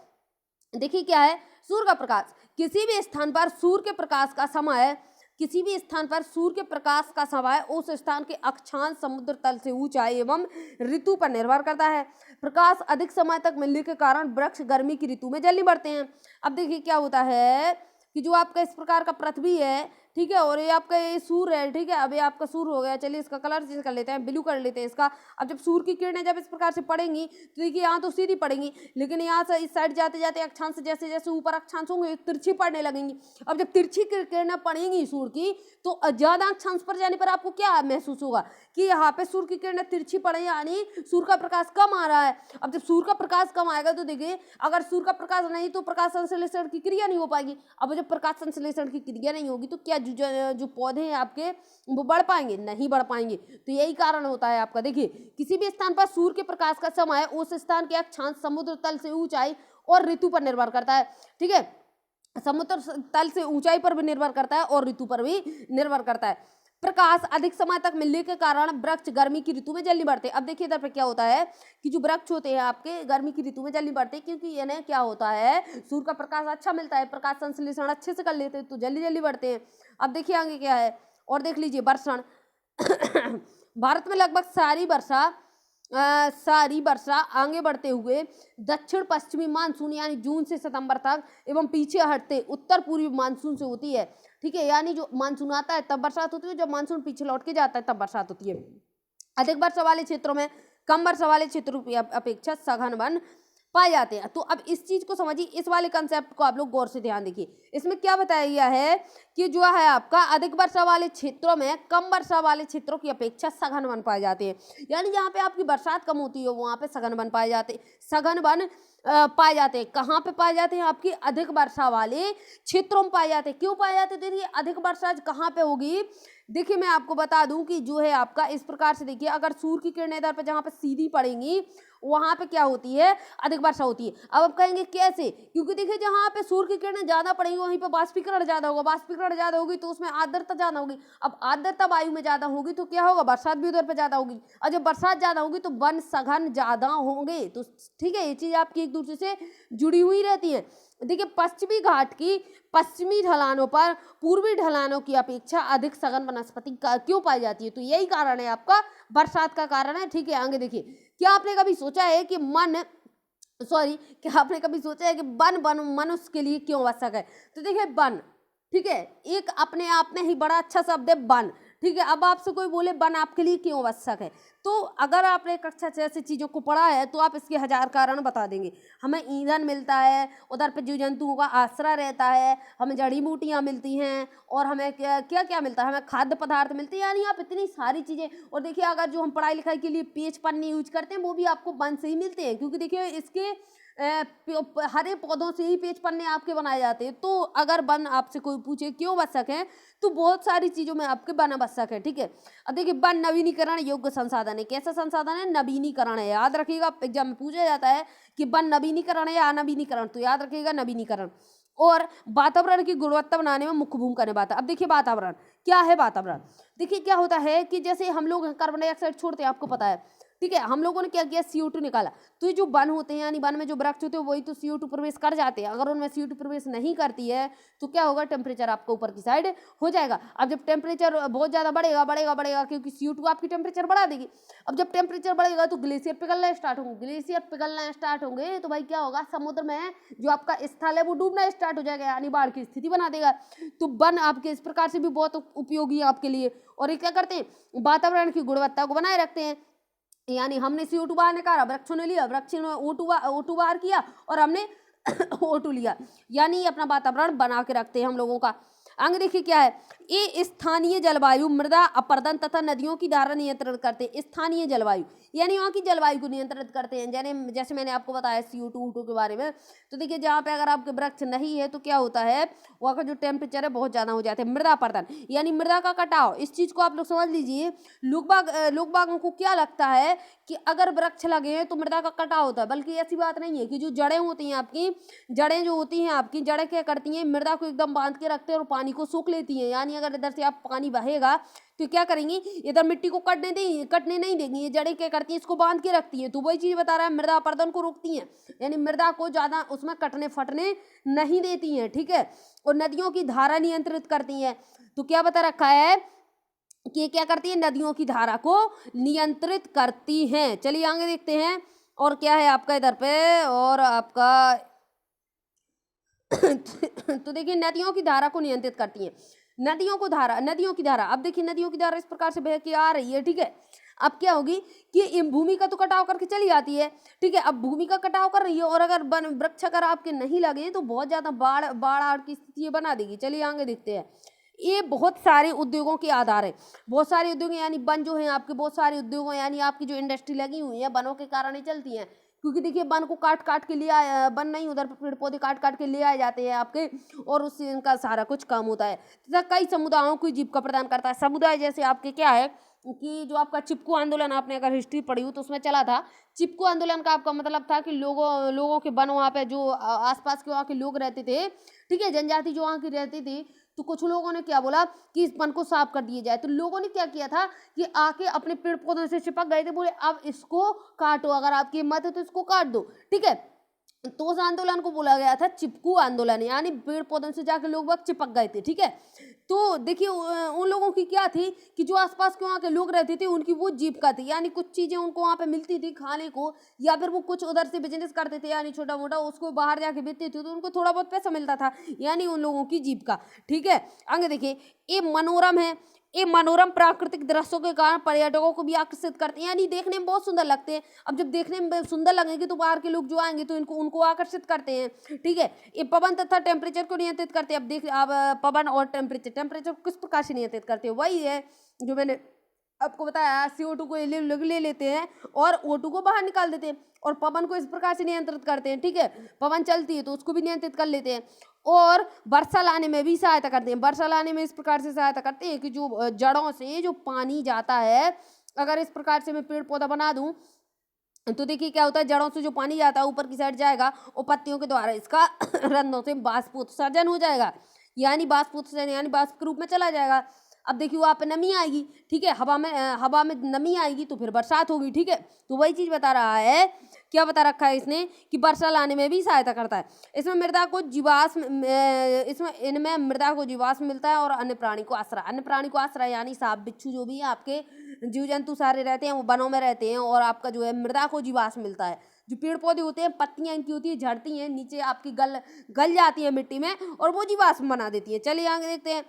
देखिए, क्या है सूर्य का प्रकाश? किसी भी स्थान पर सूर्य के प्रकाश का समय, किसी भी स्थान पर सूर्य के प्रकाश का समय उस स्थान के अक्षांश, समुद्र तल से ऊंचाई एवं ऋतु पर निर्भर करता है। प्रकाश अधिक समय तक मिलने के कारण वृक्ष गर्मी की ऋतु में जल्दी बढ़ते हैं। अब देखिए, क्या होता है कि जो आपका इस प्रकार का पृथ्वी है, ठीक है, और ये आपका ये सूर्य है, ठीक है। अब ये आपका सूर्य हो गया, चलिए इसका कलर चेंज कर लेते हैं, ब्लू कर लेते हैं इसका। अब जब सूर्य की किरणें जब इस प्रकार से पड़ेंगी तो देखिए, यहाँ तो सीधी पड़ेंगी, लेकिन यहाँ से इस साइड जाते जाते अक्षांश जैसे जैसे ऊपर अक्षांश होंगे तिरछी पड़ने लगेंगी। अब जब तिरछी किरणें पड़ेंगी सूर्य की, तो ज्यादा अक्षांश पर जाने पर आपको क्या महसूस होगा कि यहाँ पे सूर्य की किरणें तिरछी पड़े, यानी सूर्य का प्रकाश कम आ रहा है। अब जब सूर्य का प्रकाश कम आएगा तो देखिए, अगर सूर्य का प्रकाश नहीं तो प्रकाश संश्लेषण की क्रिया नहीं हो पाएगी। अब जब प्रकाश संश्लेषण की क्रिया नहीं होगी तो क्या जो पौधे हैं आपके वो बढ़ पाएंगे? नहीं बढ़ पाएंगे। तो यही कारण होता है आपका। देखिए, किसी भी स्थान पर सूर्य के प्रकाश का समय उस स्थान के अक्षांश, समुद्र तल से ऊंचाई और ऋतु पर निर्भर करता है। ठीक है, समुद्र तल से ऊंचाई पर भी निर्भर करता है और ऋतु पर भी निर्भर करता है। प्रकाश अधिक समय तक मिलने के कारण वृक्ष गर्मी की ऋतु में जल्दी बढ़ते हैं। अब देखिए, इधर पे क्या होता है कि जो वृक्ष होते हैं आपके गर्मी की ऋतु में जल्दी बढ़ते हैं, क्योंकि इन्हें क्या होता है, सूर्य का प्रकाश अच्छा मिलता है, प्रकाश संश्लेषण अच्छे से कर लेते हैं, तो जल्दी जल्दी बढ़ते हैं। अब देखिए आगे क्या है, और देख लीजिए वर्षण। भारत में लगभग सारी वर्षा सारी वर्षा आगे बढ़ते हुए दक्षिण पश्चिमी मानसून यानी जून से सितंबर तक एवं पीछे हटते उत्तर पूर्वी मानसून से होती है। ठीक है, यानी जो मानसून आता है तब बरसात होती है, जब मानसून पीछे लौट के जाता है तब बरसात होती है। अधिक वर्षा वाले क्षेत्रों में कम वर्षा वाले क्षेत्रों की अपेक्षा सघन वन पाए जाते हैं। तो अब इस चीज को समझिए, इस वाले कंसेप्ट को आप लोग गौर से ध्यान देखिए। इसमें क्या बताया गया है कि जो है आपका अधिक वर्षा वाले क्षेत्रों में कम वर्षा वाले क्षेत्रों की अपेक्षा सघन वन पाए जाते हैं। यानी जहाँ पे आपकी बरसात कम होती है वहाँ पे सघन वन पाए जाते हैं। सघन वन पाए जाते हैं। कहाँ पे पाए जाते हैं? आपकी अधिक वर्षा वाले क्षेत्रों में पाए जाते हैं। क्यों पाए जाते हैं? देखिए अधिक वर्षा कहाँ पे होगी, देखिए मैं आपको बता दूं कि जो है आपका इस प्रकार से देखिए, अगर सूर्य की किरणें इधर पे जहाँ पे सीधी पड़ेंगी वहां पे क्या होती है? अधिक वर्षा होती है। अब आप कहेंगे कैसे? क्योंकि देखिए जहाँ पे सूर्य की किरणें ज्यादा पड़ेंगी वहीं पे बाष्पीकरण ज्यादा होगा, बाष्पीकरण ज्यादा होगी तो उसमें आर्द्रता ज्यादा होगी। अब आर्द्रता वायु में ज्यादा होगी तो क्या होगा? बरसात भी उधर पे ज्यादा होगी, और जब बरसात ज्यादा होगी तो वन सघन ज्यादा होंगे। तो ठीक है, ये चीज आपकी एक दूसरे से जुड़ी हुई रहती है। देखिए पश्चिमी घाट की पश्चिमी ढलानों पर पूर्वी ढलानों की अपेक्षा अधिक सघन वनस्पति क्यों पाई जाती है? तो यही कारण है आपका, बरसात का कारण है। ठीक है, आगे देखिए, क्या आपने कभी सोचा है कि क्या आपने कभी सोचा है कि वन मनुष्य के लिए क्यों आवश्यक है? तो देखिए वन, ठीक है, एक अपने आप में ही बड़ा अच्छा शब्द है वन। ठीक है, अब आपसे कोई बोले वन आपके लिए क्यों आवश्यक है, तो अगर आपने कक्षा 6 से चीज़ों को पढ़ा है तो आप इसके हजार कारण बता देंगे। हमें ईंधन मिलता है, उधर पे जीव जंतुओं का आश्रय रहता है, हमें जड़ी बूटियाँ मिलती हैं, और हमें क्या क्या क्या मिलता है? हमें खाद्य पदार्थ मिलते हैं। यानी आप इतनी सारी चीज़ें, और देखिए अगर जो हम पढ़ाई लिखाई के लिए पेज पन्ने यूज करते हैं वो भी आपको वन से ही मिलते हैं, क्योंकि देखिए इसके हरे पौधों से ही पेज पन्ने आपके बनाए जाते हैं। तो अगर वन आपसे कोई पूछे क्यों आवश्यक है, तो बहुत सारी चीजों में आपके वन आवश्यक है। ठीक है, अब देखिए वन नवीनीकरण योग्य संसाधन है। कैसा संसाधन है? नवीनीकरण है। याद रखिएगा, एग्जाम में पूछा जाता है कि वन नवीनीकरण है या अनवीनीकरण, तो याद रखिएगा नवीनीकरण। और वातावरण की गुणवत्ता बनाने में मुख्य भूमिका निभाता है। अब देखिए वातावरण क्या है? वातावरण देखिए क्या होता है कि जैसे हम लोग कार्बन डाइऑक्साइड छोड़ते हैं, आपको पता है। ठीक है, हम लोगों ने क्या किया? CO2 निकाला। तो ये जो वन होते हैं यानी वन में जो वृक्ष होते हैं वही तो CO2 प्रवेश कर जाते हैं। अगर उनमें CO2 प्रवेश नहीं करती है तो क्या होगा? टेम्परेचर आपका ऊपर की साइड हो जाएगा। अब जब टेम्परेचर बहुत ज्यादा बढ़ेगा बढ़ेगा बढ़ेगा, क्योंकि CO2 आपकी टेम्परेचर बढ़ा देगी। अब जब टेम्परेचर बढ़ेगा तो ग्लेशियर पिघलना स्टार्ट होंगे, ग्लेशियर पिघलना स्टार्ट होंगे तो भाई क्या होगा? समुद्र में जो आपका स्थल है वो डूबना स्टार्ट हो जाएगा, यानी बाढ़ की स्थिति बना देगा। तो वन आपके इस प्रकार से भी बहुत उपयोगी है आपके लिए। और ये क्या करते हैं? वातावरण की गुणवत्ता को बनाए रखते हैं। यानी हमने CO2 बाहर निकाला, वृक्षों ने लिया, वृक्ष ने O2 बाहर किया, और हमने O2 लिया, यानी अपना वातावरण बना के रखते हैं हम लोगों का। आगे देखिए क्या है? ये स्थानीय जलवायु, मृदा अपरदन तथा नदियों की धारा नियंत्रित करते हैं। स्थानीय जलवायु यानी वहाँ की जलवायु को नियंत्रित करते हैं। जैसे मैंने आपको बताया CO2 O2 के बारे में, तो देखिए जहाँ पे अगर आपके वृक्ष नहीं है तो क्या होता है? वहाँ का जो टेम्परेचर है बहुत ज़्यादा हो जाता है। मृदा अपरदन यानी मृदा का कटाव, इस चीज़ को आप लोग समझ लीजिए। लोग बागों को क्या लगता है कि अगर वृक्ष लगे हैं तो मृदा का कटाव होता है, बल्कि ऐसी बात नहीं है। कि जो जड़ें होती हैं आपकी, जड़ें जो होती हैं आपकी, जड़ें क्या करती हैं? मृदा को एकदम बांध के रखते हैं और पानी को सोख लेती हैं। यानी अगर इधर से आप पानी बहेगा तो क्या करेंगी? इधर मिट्टी को कटने नहीं देंगी। ये जड़ें क्या करती हैं? इसको बांध के रखती हैं। तो वही चीज बता रहा है, मृदा अपरदन को रोकती हैं, यानी मृदा को ज्यादा उसमें कटने फटने नहीं देती हैं। ठीक है, और नदियों की धारा नियंत्रित करती हैं। तो क्या बता रखा है कि ये क्या करती है? नदियों की धारा को नियंत्रित करती हैं। चलिए आगे देखते हैं, और क्या है आपका इधर पे, और आपका तो देखिए नदियों की धारा को नियंत्रित करती हैं। नदियों की धारा, अब देखिए नदियों की धारा इस प्रकार से बह के आ रही है। ठीक है, अब क्या होगी कि भूमि का तो कटाव करके चली जाती है। ठीक है, अब भूमि का कटाव कर रही है, और अगर वृक्ष अगर आपके नहीं लगे तो बहुत ज्यादा बाढ़ आड़ की स्थिति बना देगी। चलिए आगे देखते हैं। ये बहुत सारे उद्योगों के आधार है। बहुत सारे उद्योग यानी वन जो है आपके, बहुत सारे उद्योग यानी आपकी जो इंडस्ट्री लगी हुई है वनों के कारण ही चलती है। क्योंकि देखिए वन को काट काट के ले आया, वन नहीं उधर पेड़ पौधे काट काट के ले आए जाते हैं आपके, और उससे इनका सारा कुछ काम होता है तथा कई समुदायों को जीविका प्रदान करता है। समुदाय जैसे आपके क्या है कि जो आपका चिपको आंदोलन, आपने अगर हिस्ट्री पढ़ी हो तो उसमें चला था। चिपको आंदोलन का आपका मतलब था कि लोगों के वन वहाँ पे जो आसपास के वहाँ के लोग रहते थे, ठीक है, जनजाति जो वहाँ की रहती थी, तो कुछ लोगों ने क्या बोला कि इस वन को साफ कर दिया जाए। तो लोगों ने क्या किया था कि आके अपने पेड़ पौधों से चिपक गए थे, बोले अब इसको काटो, अगर आपकी हिम्मत है तो इसको काट दो। ठीक है, तो उस आंदोलन को बोला गया था चिपकू आंदोलन, यानी पेड़ पौधों से जाकर लोग वक्त चिपक गए थे। ठीक है, तो देखिए उन लोगों की क्या थी कि जो आसपास के वहाँ के लोग रहते थे उनकी वो जीविका थी, यानी कुछ चीजें उनको वहाँ पे मिलती थी खाने को, या फिर वो कुछ उधर से बिजनेस करते थे, यानी छोटा मोटा उसको बाहर जाके बेचते थे तो उनको थोड़ा बहुत पैसा मिलता था, यानी उन लोगों की जीविका। ठीक है, आगे देखिए, ये मनोरम है, ये मनोरम प्राकृतिक दृश्यों के कारण पर्यटकों को भी आकर्षित करते हैं, यानी देखने में बहुत सुंदर लगते हैं। अब जब देखने में सुंदर लगेंगे तो बाहर के लोग जो आएंगे तो इनको उनको आकर्षित करते हैं। ठीक है, ये पवन तथा टेम्परेचर को नियंत्रित करते हैं। अब देख अब पवन और टेम्परेचर को किस प्रकार से नियंत्रित करते हैं, वही है जो मैंने आपको बताया, CO2 को ले लेते हैं और O2 को बाहर निकाल देते हैं, और पवन को इस प्रकार से नियंत्रित करते हैं। ठीक है, पवन चलती है तो उसको भी नियंत्रित कर लेते हैं, और वर्षा लाने में भी सहायता करते हैं। वर्षा लाने में इस प्रकार से सहायता करते हैं कि जो जड़ों से जो पानी जाता है, अगर इस प्रकार से मैं पेड़ पौधा बना दूं तो देखिए क्या होता है, जड़ों से जो पानी जाता है ऊपर की साइड जाएगा और पत्तियों के द्वारा इसका रंध्रों से बाष्पोत्सर्जन हो जाएगा, यानी बाष्पोत्सर्जन यानी बाष्प के रूप में चला जाएगा। अब देखिए वहाँ पे नमी आएगी। ठीक है, हवा में नमी आएगी तो फिर बरसात होगी। ठीक है, तो वही चीज बता रहा है, क्या बता रखा है इसने कि वर्षा लाने में भी सहायता करता है। इसमें मृदा को जीवाश्म मिलता है, और अन्य प्राणी को आश्रय यानी सांप बिच्छू जो भी है आपके जीव जंतु सारे रहते हैं वो वनों में रहते हैं, और आपका जो है मृदा को जीवाश्म मिलता है। जो पेड़ पौधे होते हैं पत्तियां इनकी होती है झड़ती हैं नीचे आपकी गल जाती है मिट्टी में, और वो जीवाश्म बना देती है। चलिए आगे देखते हैं।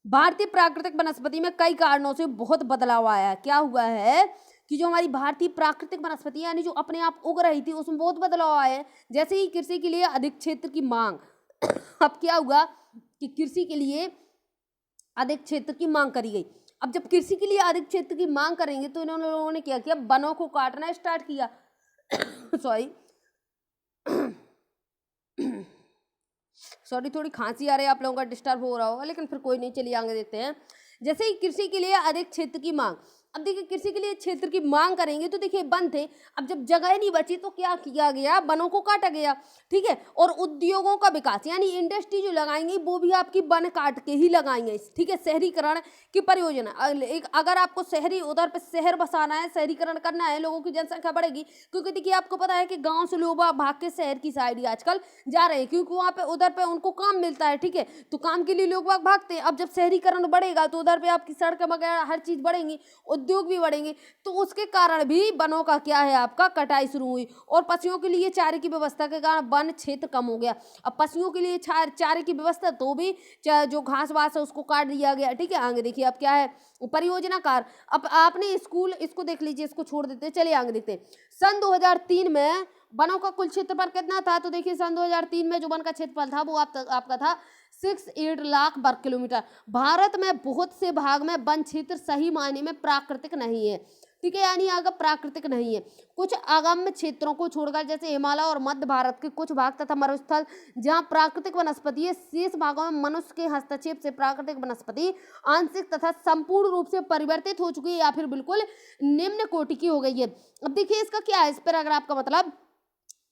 भारतीय प्राकृतिक वनस्पति में कई कारणों से बहुत बदलाव आया है। क्या हुआ है कि जो हमारी भारतीय प्राकृतिक वनस्पति यानी जो अपने आप उग रही थी उसमें बहुत बदलाव आया है। जैसे ही कृषि के लिए अधिक क्षेत्र की मांग अब क्या हुआ कि कृषि के लिए अधिक क्षेत्र की मांग करी गई। अब जब कृषि के लिए अधिक क्षेत्र की मांग करेंगे तो इन्होंने लोगों ने क्या किया, वनों को काटना स्टार्ट किया। सॉरी थोड़ी खांसी आ रही है, आप लोगों का डिस्टर्ब हो रहा होगा, लेकिन फिर कोई नहीं, चलिए आगे देखते हैं। जैसे ही कृषि के लिए अधिक क्षेत्र की मांग, अब देखिए कृषि के लिए क्षेत्र की मांग करेंगे तो देखिए वन थे, अब जब जगह नहीं बची तो क्या किया गया, वनों को काटा गया। ठीक है, और उद्योगों का विकास यानी इंडस्ट्री जो लगाएंगे वो भी आपकी वन काट के ही लगाएंगे। ठीक है, शहरीकरण की परियोजना, अगर आपको शहरी उधर पे शहर बसाना है, शहरीकरण करना है, लोगों की जनसंख्या बढ़ेगी, क्योंकि देखिए आपको पता है कि गाँव से लोग भाग के शहर की साइड आजकल जा रहे हैं, क्योंकि वहाँ पे उधर पे उनको काम मिलता है। ठीक है, तो काम के लिए लोग भागते हैं। अब जब शहरीकरण बढ़ेगा तो उधर पे आपकी सड़क वगैरह हर चीज बढ़ेंगी, उद्योग भी बढ़ेंगे, तो उसके कारण भी वनों का क्या है आपका कटाई शुरू हुई, और पशुओं के लिए चारे की व्यवस्था के कारण वन क्षेत्र कम हो गया। अब पशुओं के लिए चारे की व्यवस्था तो भी जो घास वास है उसको काट दिया गया। ठीक है, आगे देखिए अब क्या है, परियोजना कार। अब आपने स्कूल इसको देख लीजिए, इसको छोड़ देते हैं, चलिए आगे देखते हैं। सन 2003 में वनों का कुल क्षेत्रफल कितना था, तो देखिए सन 2003 में जो वन का क्षेत्रफल था वो आपका था 68 लाख वर्ग किलोमीटर। भारत में बहुत से भाग में वन क्षेत्र सही मायने में प्राकृतिक नहीं है। ठीक है, यानी अगर प्राकृतिक नहीं है, कुछ अगम्य क्षेत्रों को छोड़कर जैसे हिमालय और मध्य भारत के कुछ भाग तथा मरुस्थल जहां प्राकृतिक वनस्पति है, शेष भागों में मनुष्य के हस्तक्षेप से प्राकृतिक वनस्पति आंशिक तथा संपूर्ण रूप से परिवर्तित हो चुकी है या फिर बिल्कुल निम्न कोटि की हो गई है। अब देखिए इसका क्या है, इस पैराग्राफ का मतलब,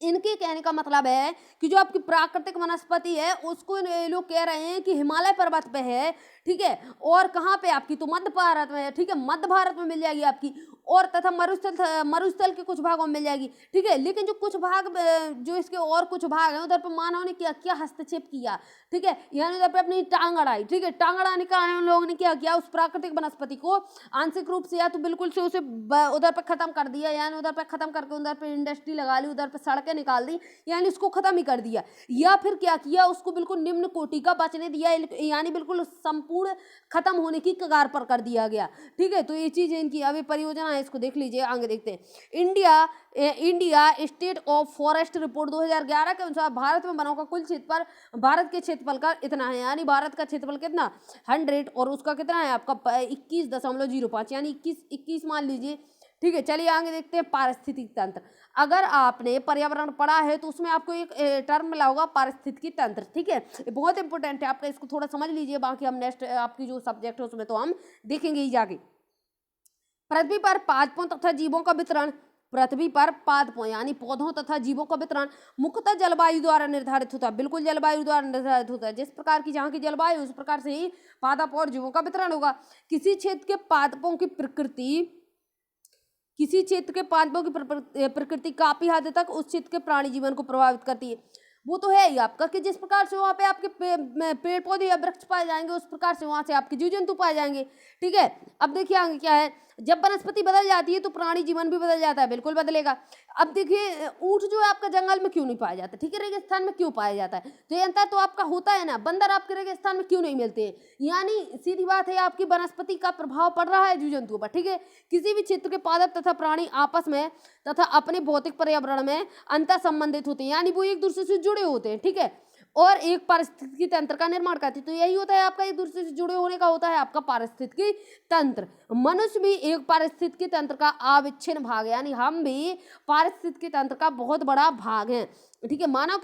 इनके कहने का मतलब है कि जो आपकी प्राकृतिक वनस्पति है उसको ये लोग कह रहे हैं कि हिमालय पर्वत पे है। ठीक है, और कहाँ पे आपकी, तो मध्य भारत में है। ठीक है, मध्य भारत में मिल जाएगी आपकी, और तथा मरुस्थल के कुछ भागों में मिल जाएगी। ठीक है, लेकिन जो कुछ भाग जो इसके और कुछ भाग हैं उधर पे मानव ने क्या क्या हस्तक्षेप किया। ठीक है, यानी उधर पे अपनी टांग अड़ाई। ठीक है, टांग अड़ाने के कारण उन लोगों ने क्या किया, उस प्राकृतिक वनस्पति को आंशिक रूप से या तो बिल्कुल से उसे उधर पे खत्म कर दिया, यानी उधर पे खत्म करके उधर पे इंडस्ट्री लगा ली, उधर पे सड़कें निकाल दी, यानी उसको खत्म ही कर दिया, या फिर क्या किया, उसको बिल्कुल निम्न कोटि का बचने दिया, यानी बिल्कुल संपूर्ण खत्म होने की कगार पर कर दिया गया। ठीक है, तो ये चीज है इनकी अभी परियोजना है, इसको देख लीजिए। आगे देखते हैं। India state of forest report 2011 के अनुसार भारत में वनों का कुल क्षेत्रफल भारत के क्षेत्रफल का इतना है, यानी भारत का क्षेत्रफल कितना 100, और उसका कितना है आपका 21.05, यानी 21 मान लीजिए। ठीक है, चलिए आगे देखते हैं। पारिस्थितिक तंत्र, अगर आपने पर्यावरण पढ़ा है तो उसमें आपको एक टर्म मिला होगा पारिस्थितिकी तंत्र। ठीक है, ये बहुत इंपॉर्टेंट है आपका, इसको थोड़ा समझ लीजिए, बाकी हम नेक्स्ट आपकी जो सब्जेक्ट है उसमें तो हम देखेंगे ही जाके। पृथ्वी पर पादपों तथा जीवों का वितरण, पृथ्वी पर पादपों यानी पौधों तथा जीवों का वितरण मुख्यतः जलवायु द्वारा निर्धारित होता है। बिल्कुल जलवायु द्वारा निर्धारित होता है, जिस प्रकार की जहाँ की जलवायु उस प्रकार से ही पादप और जीवों का वितरण होगा। किसी क्षेत्र के पादपों की प्रकृति किसी क्षेत्र के पादपों की प्रकृति काफी हद तक उस क्षेत्र के प्राणी जीवन को प्रभावित करती है। वो तो है ही आपका कि जिस प्रकार से वहाँ पे आपके पेड़ पौधे या वृक्ष पाए जाएंगे उस प्रकार से वहाँ से आपके जीव जंतु पाए जाएंगे। ठीक है, अब देखिए आगे क्या है, जब वनस्पति बदल जाती है तो प्राणी जीवन भी बदल जाता है, बिल्कुल बदलेगा। अब देखिए ऊंट जो है आपका जंगल में क्यों नहीं पाया जाता, ठीक है, रेगिस्तान में क्यों पाया जाता है, तो ये अंतर तो आपका होता है ना। बंदर आपके रेगिस्तान में क्यों नहीं मिलते हैं, यानी सीधी बात है आपकी वनस्पति का प्रभाव पड़ रहा है जीव जंतुओं पर। ठीक है, किसी भी क्षेत्र के पादप तथा प्राणी आपस में तथा अपने भौतिक पर्यावरण में अंतर संबंधित होते हैं, यानी वो एक दूसरे से जुड़े होते हैं। ठीक है, और एक पारिस्थितिकी तंत्र का निर्माण करती है। तो यही होता है आपका एक दूसरे से जुड़े होने का होता है आपका पारिस्थितिकी तंत्र। मनुष्य भी एक पारिस्थितिकी तंत्र का अविच्छिन्न भाग है, यानी हम भी पारिस्थितिकी तंत्र का बहुत बड़ा भाग है। ठीक है, मानव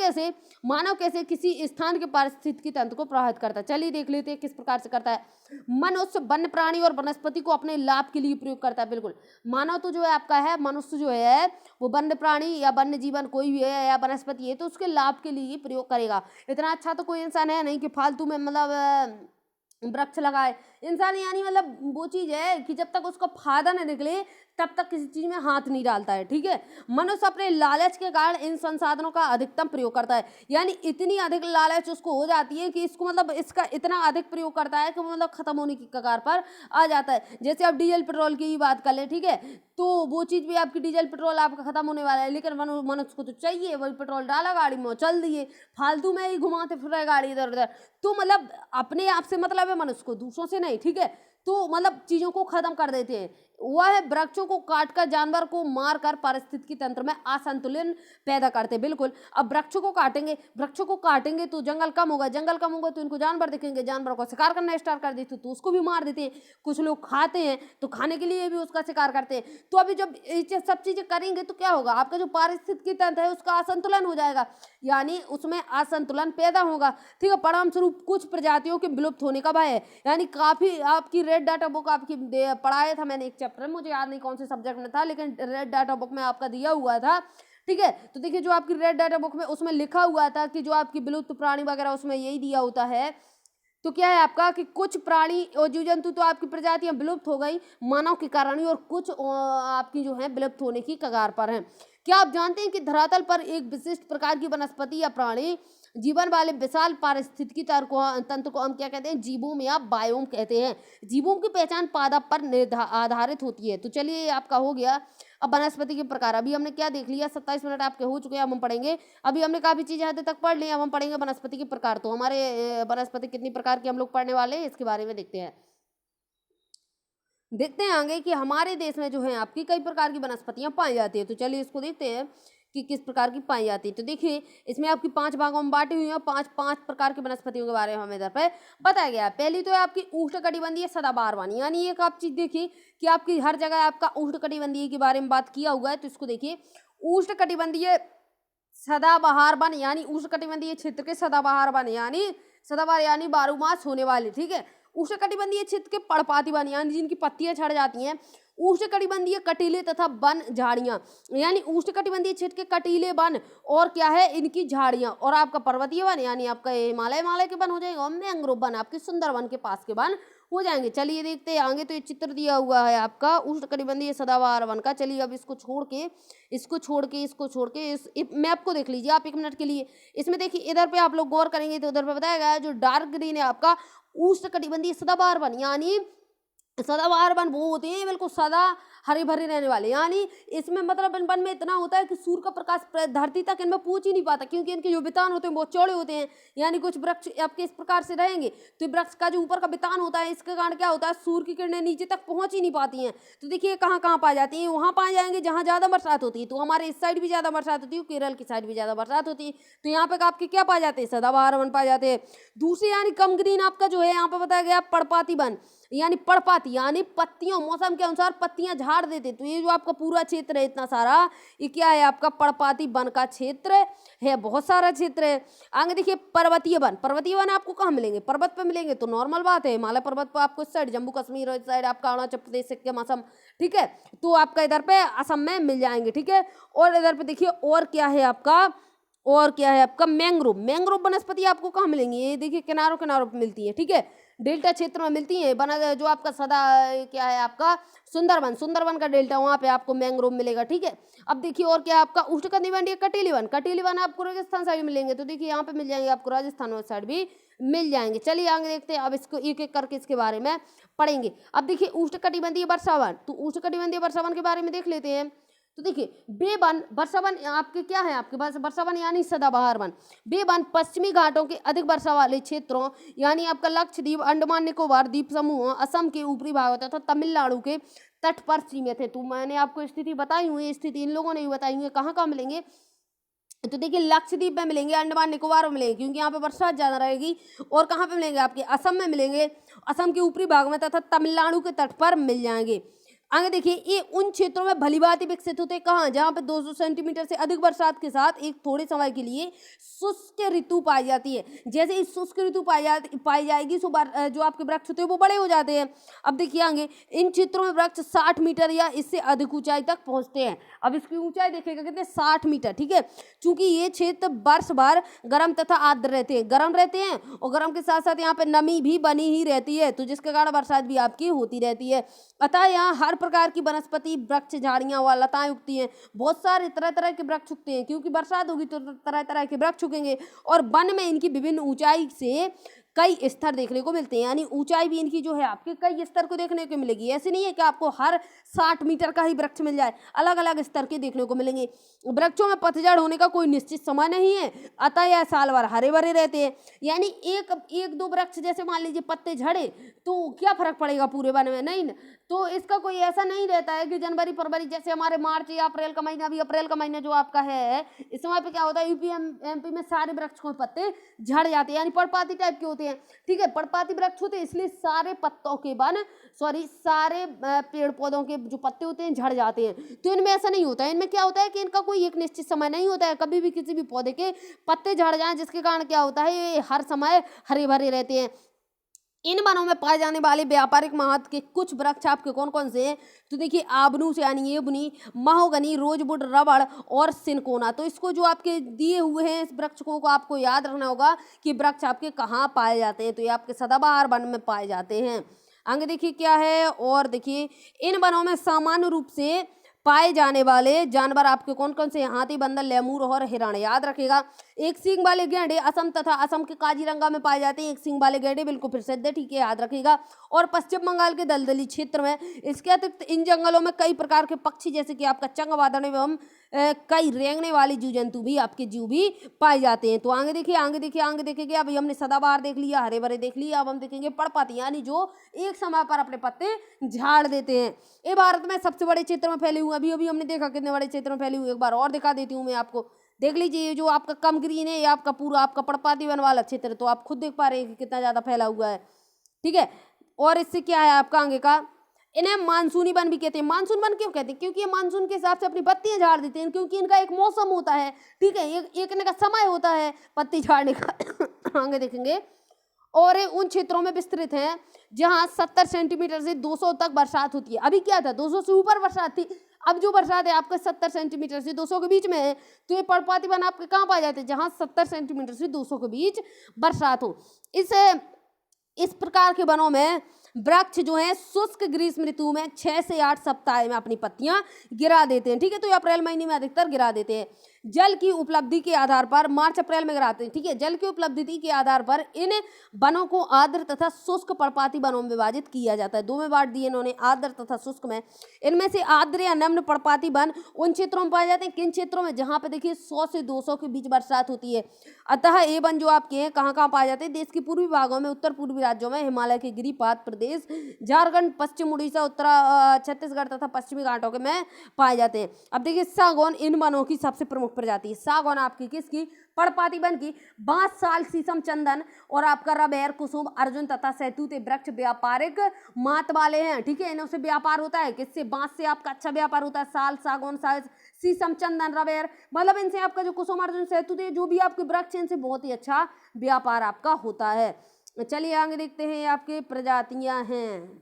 कैसे किसी स्थान के पारिस्थितिकी तंत्र को प्रभावित करता है, चलिए देख लेते हैं किस प्रकार से करता है। मनुष्य वन्य प्राणी और वनस्पति को अपने लाभ के लिए प्रयोग करता है। बिल्कुल, मानव तो जो है आपका है, मनुष्य जो है वो वन्य प्राणी या वन्य जीवन कोई भी है या वनस्पति है तो उसके लाभ के लिए प्रयोग करेगा। इतना अच्छा तो कोई इंसान है नहीं कि फालतू में मतलब वृक्ष लगाए। इंसान यानी मतलब वो चीज है कि जब तक उसका फायदा न निकले तब तक किसी चीज में हाथ नहीं डालता है। ठीक है, मनुष्य अपने लालच के कारण इन संसाधनों का अधिकतम प्रयोग करता है, यानी इतनी अधिक लालच उसको हो जाती है कि इसको मतलब इसका इतना अधिक प्रयोग करता है कि मतलब खत्म होने की कगार पर आ जाता है। जैसे आप डीजल पेट्रोल की ही बात कर ले, ठीक है, तो वो चीज भी आपकी डीजल पेट्रोल आपका खत्म होने वाला है, लेकिन मनुष्य को तो चाहिए, वही पेट्रोल डाला गाड़ी में चल दिए, फालतू में ही घुमाते फिर रहे गाड़ी इधर उधर। तो मतलब अपने आप से मतलब है मनुष्य को, दूसरों से नहीं। ठीक है, तो मतलब चीजों को खत्म कर देते हैं। वह वृक्षों को काटकर जानवर को मारकर पारिस्थितिकी तंत्र में असंतुलन पैदा करते। बिल्कुल, अब वृक्षों को काटेंगे तो जंगल कम होगा तो इनको जानवर दिखेंगे, जानवर को शिकार करना स्टार्ट कर देते तो उसको भी मार देते हैं। कुछ लोग खाते हैं तो खाने के लिए भी उसका शिकार करते हैं। तो अभी जब ये सब चीजें करेंगे तो क्या होगा, आपका जो पारिस्थितिकी तंत्र है उसका असंतुलन हो जाएगा, यानी उसमें असंतुलन पैदा होगा। ठीक है, परिणाम स्वरूप कुछ प्रजातियों के विलुप्त होने का भय है। यानी काफी आपकी रेड डाटा बुक आपकी पढ़ाया था मैंने एक चैप्टर, मुझे याद नहीं कौन से सब्जेक्ट में था, लेकिन रेड डाटा बुक में आपका दिया हुआ था। ठीक है, तो देखिए जो आपकी रेड डाटा बुक में उसमें लिखा हुआ था कि जो आपकी विलुप्त प्राणी वगैरह उसमें यही दिया होता है। तो क्या है आपका कि कुछ प्राणी और जीव जंतु तो आपकी प्रजातियां विलुप्त हो गई मानव के कारण ही, और कुछ आपकी जो है विलुप्त होने की कगार पर हैं। क्या आप जानते हैं कि धरातल पर एक विशिष्ट प्रकार की वनस्पति या प्राणी जीवन वाले विशाल पारिस्थितिकी तंत्र को हम क्या कहते हैं, जीवोम या बायोम कहते हैं। जीवोम की पहचान पादप पर आधारित होती है। तो चलिए आपका हो गया। अब वनस्पति के प्रकार, अभी हमने क्या देख लिया, 27 मिनट आपके हो चुके हैं, अब हम पढ़ेंगे। अभी हमने काफी चीजें हद तक पढ़ ली, अब हम पढ़ेंगे वनस्पति के प्रकार। तो हमारे वनस्पति कितनी प्रकार की हम लोग पढ़ने वाले हैं इसके बारे में देखते हैं आगे कि हमारे देश में जो है आपकी कई प्रकार की वनस्पतियां पाई जाती है। तो चलिए इसको देखते हैं कि किस प्रकार की पाई जाती है। तो देखिए इसमें आपकी 5 भागों में बांटी हुई है, 5 प्रकार की वनस्पतियों के बारे में हमें इधर पे बताया गया है। पहली तो है आपकी उष्णकटिबंधीय सदाबहार वन, यानी एक आप चीज देखिए कि आपकी हर जगह आपका उष्णकटिबंधीय के बारे में बात किया हुआ है। तो इसको देखिए उष्णकटिबंधीय सदाबहार वन, यानी उष्णकटिबंधीय क्षेत्र के सदाबहार वन, यानी सदाबहार यानी 12 मास होने वाले। ठीक है, उष्णकटिबंधीय क्षेत्र के पर्णपाती वन, यानी जिनकी पत्तियां झड़ जाती हैं। उष्णकटिबंधीय कटीले तथा वन झाड़ियां, यानी उष्णकटिबंधीय क्षेत्र के कटीले वन और क्या है इनकी झाड़ियां, और आपका पर्वतीय वन यानी आपका हिमालय के वन हो जाएगा, और मैंग्रोव वन आपके सुंदर वन के पास के वन हो जाएंगे। चलिए देखते हैं आगे। तो ये चित्र दिया हुआ है आपका उष्णकटिबंधीय सदाबहार वन का। चलिए अब इसको छोड़ के इस मैप को देख लीजिए आप 1 मिनट के लिए। इसमें देखिए इधर पे आप लोग गौर करेंगे तो उधर पे बताया गया है जो डार्क ग्रीन है आपका उष्णकटिबंधीय सदाबहार वन, यानी सदाबहार वन वो होते हैं बिल्कुल सदा हरे भरे रहने वाले, यानी इसमें मतलब इन वन में इतना होता है कि सूर्य का प्रकाश धरती तक इनमें पहुंच ही नहीं पाता, क्योंकि इनके जो वितान होते हैं बहुत चौड़े होते हैं। यानी कुछ वृक्ष आपके इस प्रकार से रहेंगे तो वृक्ष का जो ऊपर का वितान होता है इसके कारण क्या होता है सूर्य की किरणें नीचे तक पहुंच ही नहीं पाती हैं। तो देखिए कहाँ कहाँ पाई जाती हैं, वहाँ पाए जाएंगे जहाँ ज्यादा बरसात होती है। तो हमारे इस साइड भी ज्यादा बरसात होती है, केरल की साइड भी ज्यादा बरसात होती है, तो यहाँ पे आपके क्या पाए जाते हैं, सदाबहार वन पाए जाते हैं। दूसरे यानी कम ग्रीन आपका जो है यहाँ पे बताया गया पर्णपाती वन, यानी पर्णपाती यानी पत्तियों मौसम के अनुसार पत्तियां झाड़ देते। तो ये जो आपका पूरा क्षेत्र है इतना सारा, ये क्या है आपका पर्णपाती वन का क्षेत्र है, बहुत सारा क्षेत्र है। आगे देखिए पर्वतीय वन आपको कहाँ मिलेंगे, पर्वत पे मिलेंगे तो नॉर्मल बात है, हिमालय पर्वत पर आपको इस साइड जम्मू कश्मीर और इस साइड आपका अरुणाचल प्रदेश सिक्किम असम, ठीक है, तो आपका इधर पे असम में मिल जाएंगे। ठीक है, और इधर पे देखिए और क्या है आपका मैंग्रोव वनस्पति आपको कहाँ मिलेंगी, ये देखिए किनारों पे मिलती है। ठीक है, डेल्टा क्षेत्र में मिलती हैं। बना जो आपका सदा क्या है आपका सुंदरवन, सुंदरवन का डेल्टा, वहाँ पे आपको मैंग्रोव मिलेगा। ठीक है, अब देखिए और क्या आपका उष्णकटिबंधीय कटीली वन, कटीली वन आपको राजस्थान साइड मिलेंगे, तो देखिए यहाँ पे मिल जाएंगे आपको राजस्थान साइड भी मिल जाएंगे। चलिए आगे देखते हैं, अब इसको एक एक करके इसके बारे में पढ़ेंगे। अब देखिए उष्णकटिबंधीय वर्षावन, तो उष्णकटिबंधीय वर्षावन के बारे में देख लेते हैं। तो देखिए बेवन वर्षावन आपके क्या है, आपके पास वर्षावन यानी सदाबहार वन। बेवन पश्चिमी घाटों के अधिक वर्षा वाले क्षेत्रों यानी आपका लक्षद्वीप, अंडमान निकोबार द्वीप समूह, असम के ऊपरी भाग तथा तमिलनाडु के तट पर सीमित है। तो मैंने आपको स्थिति बताई हुई है, स्थिति इन लोगों ने भी बताई हुई है। कहाँ कहाँ मिलेंगे, तो देखिए लक्षद्वीप में मिलेंगे, अंडमान निकोबार में मिलेंगे क्योंकि यहाँ पे वर्षा ज़्यादा रहेगी। और कहाँ पे मिलेंगे, आपके असम में मिलेंगे, असम के ऊपरी भाग में तथा तमिलनाडु के तट पर मिल जाएंगे। आगे देखिए ये उन क्षेत्रों में भलीभांति विकसित होते हैं कहाँ, जहाँ पे 200 सेंटीमीटर से अधिक बरसात के साथ एक थोड़े समय के लिए शुष्क ऋतु पाई जाती है। जैसे इस शुष्क ऋतु पाई जाएगी सो जो आपके वृक्ष होते हैं वो बड़े हो जाते हैं। अब देखिए आगे इन क्षेत्रों में वृक्ष 60 मीटर या इससे अधिक ऊंचाई तक पहुंचते हैं। अब इसकी ऊंचाई देखिएगा कितने, 60 मीटर। ठीक है, चूंकि ये क्षेत्र वर्ष भर गर्म तथा आर्द्र रहते हैं, गर्म रहते हैं और गर्म के साथ साथ यहाँ पे नमी भी बनी ही रहती है, तो जिसके कारण बरसात भी आपकी होती रहती है। अतः यहाँ हर प्रकार की वनस्पति, वृक्ष, झाड़ियां व लताएं उगती हैं। बहुत सारे तरह तरह के वृक्ष उगते हैं क्योंकि बरसात होगी तो तरह तरह के वृक्ष उगेंगे। और वन में इनकी विभिन्न ऊंचाई से कई स्तर देखने को मिलते हैं, यानी ऊंचाई भी इनकी जो है आपके कई स्तर को देखने को मिलेगी। ऐसे नहीं है कि आपको हर 60 मीटर का ही वृक्ष मिल जाए, अलग अलग स्तर के देखने को मिलेंगे। वृक्षों में पतझड़ होने का कोई निश्चित समय नहीं है, अतः यह साल भर हरे भरे रहते हैं। यानी एक दो वृक्ष जैसे मान लीजिए पत्ते झड़े तो क्या फर्क पड़ेगा पूरे वन में, नहीं ना। तो इसका कोई ऐसा नहीं रहता है कि जनवरी फरवरी जैसे हमारे मार्च या अप्रैल का महीना, अभी अप्रैल का महीना जो आपका है इस समय पे क्या होता है, यूपी एमपी में सारे वृक्ष को पत्ते झड़ जाते हैं, यानी पर्णपाती टाइप के होते हैं। ठीक है, पर्णपाती वृक्ष होते हैं इसलिए सारे पत्तों के सारे पेड़ पौधों के जो पत्ते होते हैं झड़ जाते हैं। तो इनमें ऐसा नहीं होता है, इनमें क्या होता है कि इनका कोई एक निश्चित समय नहीं होता है, कभी भी किसी भी पौधे के पत्ते झड़ जाएं, जिसके कारण क्या होता है ये हर समय हरे भरे रहते हैं। इन वनों में पाए जाने वाले व्यापारिक महत्व के कुछ वृक्ष आपके कौन कौन से हैं, तो देखिए आबनूस यानी एबनी, महोगनी, रोजवुड, रबड़ और सिनकोना। तो इसको जो आपके दिए हुए हैं इस वृक्षों को आपको याद रखना होगा कि वृक्ष आपके कहाँ पाए जाते हैं, तो ये आपके सदाबहार वन में पाए जाते हैं। आगे देखिए क्या है, और देखिए इन वनों में सामान्य रूप से पाए जाने वाले जानवर आपके कौन कौन से, हाथी, बंदर, लेमूर और हिरण। याद रखेगा एक सींग वाले गैंडे असम तथा असम के काजीरंगा में पाए जाते हैं, एक सींग वाले गैंडे बिल्कुल प्रसिद्ध है। ठीक है, याद रखिएगा। और पश्चिम बंगाल के दलदली क्षेत्र में इसके अतिरिक्त इन जंगलों में कई प्रकार के पक्षी जैसे कि आपका चंगवादड़ एवं कई रेंगने वाले जीव जंतु भी आपके जीव भी पाए जाते हैं। तो आगे देखिए आगे देखेंगे। अभी हमने सदाबहार देख लिया, हरे भरे देख लिया, अब हम देखेंगे पर्णपाती यानी जो एक समय पर अपने पत्ते झाड़ देते हैं। ये भारत में सबसे बड़े क्षेत्र में फैले हुए, अभी हमने देखा कितने बड़े क्षेत्र में फैले हुए, एक बार और दिखा देती हूँ मैं आपको। देख लीजिए ये जो आपका कम ग्रीन है ये आपका पूरा आपका पर्णपाती वन वाला क्षेत्र, तो आप खुद देख पा रहे हैं कि कितना ज्यादा फैला हुआ है। ठीक है, और इससे क्या है आपका आगे का, इन्हें मानसूनी वन भी कहते हैं। मानसून वन क्यों कहते हैं, क्योंकि ये मानसून के हिसाब से अपनी पत्तियां झाड़ देते हैं, क्योंकि इनका एक मौसम होता है। ठीक है, एक इनका समय होता है पत्ती झाड़ने का। आगे देखेंगे, और उन क्षेत्रों में विस्तृत हैं जहां 70 सेंटीमीटर से 200 तक बरसात होती है। अभी क्या था, 200 से ऊपर बरसात थी, अब जो बरसात है आपका 70 सेंटीमीटर से 200 के बीच में है। तो ये पर्णपाती वन आपके कहाँ पाए जाते हैं, जहां 70 सेंटीमीटर से 200 के बीच बरसात हो। इस प्रकार के वनों में वृक्ष जो है शुष्क ग्रीष्म ऋतु में 6 से 8 सप्ताह में अपनी पत्तियां गिरा देते हैं। ठीक है, तो ये अप्रैल महीने में अधिकतर गिरा देते हैं। जल की उपलब्धि के आधार पर मार्च अप्रैल में गिराते हैं। ठीक है, जल की उपलब्धि के आधार पर इन वनों को आर्द्र तथा शुष्क पर्णपाती वनों में विभाजित किया जाता है। दो में बांट दिए इन्होंने, आर्द्र तथा शुष्क में। इनमें से आर्द्र या निम्न पर्णपाती वन उन क्षेत्रों में पाए जाते हैं, किन क्षेत्रों में, जहां पे देखिए 100 से 200 के बीच बरसात होती है। अतः ये वन जो आपके हैं कहाँ कहाँ पाए जाते हैं, देश के पूर्वी भागों में, उत्तर पूर्वी राज्यों में, हिमालय के गिरिपात प्रदेश, झारखंड, पश्चिम उड़ीसा, उत्तर छत्तीसगढ़ तथा पश्चिमी घाटों के में पाए जाते हैं। अब देखिए सागौन इन वनों की सबसे प्रमुख प्रजाति है। सागौन आपकी किसकी, पर्णपाती वन की। बांस, साल, शीशम, चंदन और आपका रबेर, कुसुम, अर्जुन तथा सहतूत वृक्ष व्यापारिक महत्व वाले हैं। ठीक है, इनसे व्यापार होता है, किससे, बांस से आपका अच्छा व्यापार होता है, साल, सागौन, शीशम, चंदन, रबेर, मतलब इनसे आपका जो कुसुम, अर्जुन, सहतूत जो भी आपके वृक्ष इनसे बहुत ही अच्छा व्यापार आपका होता है। चलिए आगे देखते हैं आपके प्रजातियां हैं।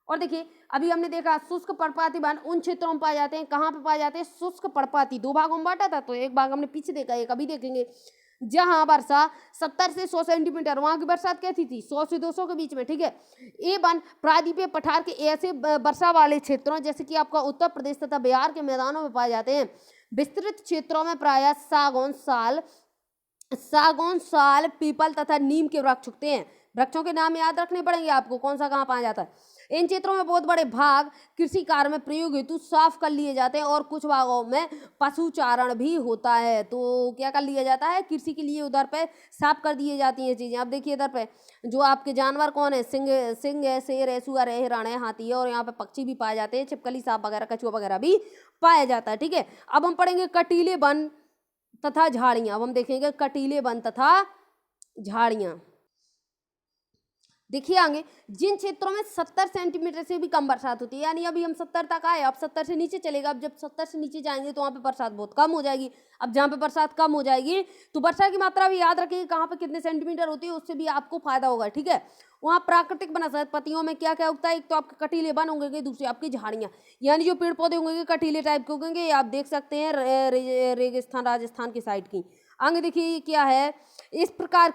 और देखिए अभी हमने देखा शुष्क पर्णपाती वन उन क्षेत्रों में पाए जाते हैं, कहाँ पे पाए जाते हैं, शुष्क पर्णपाती। दो भागों में बांटा था, तो एक भाग हमने पीछे देखा, एक अभी देखेंगे। जहां वर्षा 70 से 100 सेंटीमीटर, वहां की बरसात कैसी थी 100 से 200 के बीच में, ठीक है। A1 प्रायद्वीपीय पठार के ऐसे वर्षा वाले क्षेत्रों जैसे कि आपका उत्तर प्रदेश तथा बिहार के मैदानों में पाए जाते हैं। विस्तृत क्षेत्रों में प्रायः सागौन, साल, पीपल तथा नीम के वृक्ष उगते हैं। वृक्षों के नाम याद रखने पड़ेंगे आपको, कौन सा कहाँ पाया जाता है। इन क्षेत्रों में बहुत बड़े भाग कृषि कार्य में प्रयोग हेतु साफ कर लिए जाते हैं और कुछ भागों में पशुचारण भी होता है। तो क्या कर लिया जाता है, कृषि के लिए उधर पे साफ कर दिए जाती हैं चीजें। अब देखिए इधर पे जो आपके जानवर कौन है, सिंह है, शेर है, सुअर है, हिरण है, हाथी है, और यहाँ पे पक्षी भी पाए जाते हैं, छिपकली, सांप वगैरह, कछुआ वगैरह भी पाया जाता है, ठीक है। अब हम पढ़ेंगे कटीले वन तथा झाड़ियां। अब हम देखेंगे कटीले वन तथा झाड़ियां। देखिए आगे, जिन क्षेत्रों में 70 सेंटीमीटर से भी कम बरसात होती है, यानी अभी हम 70 तक आए, अब 70 से नीचे चलेगा। अब जब 70 से नीचे जाएंगे तो वहाँ पे बरसात बहुत कम हो जाएगी। अब जहाँ पे बरसात कम हो जाएगी तो वर्षा की मात्रा भी याद रखिए कहाँ पे कितने सेंटीमीटर होती है, उससे भी आपको फायदा होगा, ठीक है। वहाँ प्राकृतिक वनस्पतियों में क्या क्या उगता है, एक तो आपके कटीले वन उगेंगे, दूसरी आपकी झाड़ियाँ, यानी जो पेड़ पौधे उगेंगे कटीले टाइप के उगेंगे। ये आप देख सकते हैं रेगिस्तान राजस्थान की साइड की। आगे देखिए क्या है, इस प्रकार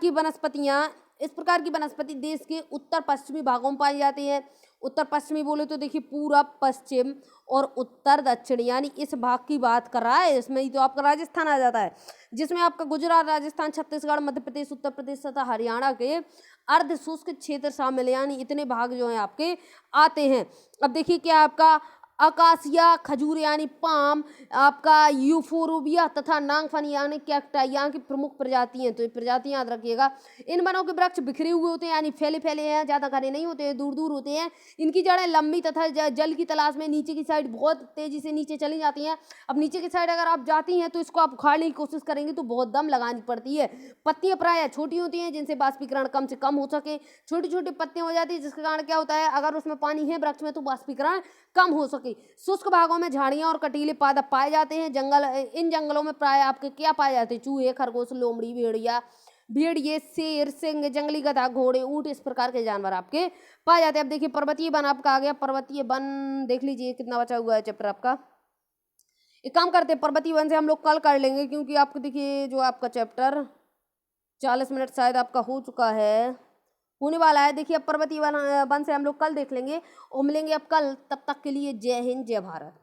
की वनस्पति देश के उत्तर पश्चिमी भागों में पाई जाती है। उत्तर पश्चिमी बोले तो देखिए पूरब, पश्चिम और उत्तर दक्षिण, यानी इस भाग की बात कर रहा है। इसमें ही तो आपका राजस्थान आ जाता है, जिसमें आपका गुजरात, राजस्थान, छत्तीसगढ़, मध्य प्रदेश, उत्तर प्रदेश तथा हरियाणा के अर्ध शुष्क क्षेत्र शामिल, यानी इतने भाग जो हैं आपके आते हैं। अब देखिए क्या आपका अकासिया, खजूर यानी पाम, आपका यूफोरबिया तथा नागफनी यानी कैक्टाई यहाँ की प्रमुख प्रजातियां। तो ये प्रजातियां याद रखिएगा। इन वनों के वृक्ष बिखरे हुए होते हैं, यानी फैले फैले हैं, ज्यादा घने नहीं होते हैं, दूर दूर होते हैं। इनकी जड़ें लंबी तथा जल की तलाश में नीचे की साइड बहुत तेजी से नीचे चली जाती हैं। अब नीचे की साइड अगर आप जाती हैं तो इसको आप उखाड़ने की कोशिश करेंगे तो बहुत दम लगानी पड़ती है। पत्तियां प्रायः छोटी होती हैं, जिनसे बाष्पीकरण कम से कम हो सके। छोटी छोटी पत्तियां हो जाती है, जिसके कारण क्या होता है, अगर उसमें पानी है वृक्ष में तो बाष्पीकरण कम हो सके। शुष्क भागों में झाड़ियां और कटीले पादप पाए जाते हैं। इन जंगलों में प्राय आपके क्या पाए जाते हैं, चूहे, खरगोश, लोमड़ी, भेड़िए, शेर, सिंह, जंगली गधा, घोड़े, ऊंट, इस प्रकार के जानवर आपके पाए जाते हैं। अब देखिए पर्वतीय वन आपका आ गया। पर्वतीय वन देख लीजिए कितना बचा हुआ है चैप्टर आपका। एक काम करते हैं, पर्वतीय वन से हम लोग कल कर लेंगे, क्योंकि आपको देखिए जो आपका चैप्टर 40 मिनट शायद आपका हो चुका है, होने वाला है। देखिए अब पर्वतीय वन से हम लोग कल देख लेंगे और मिलेंगे अब कल। तब तक के लिए जय हिंद, जय भारत।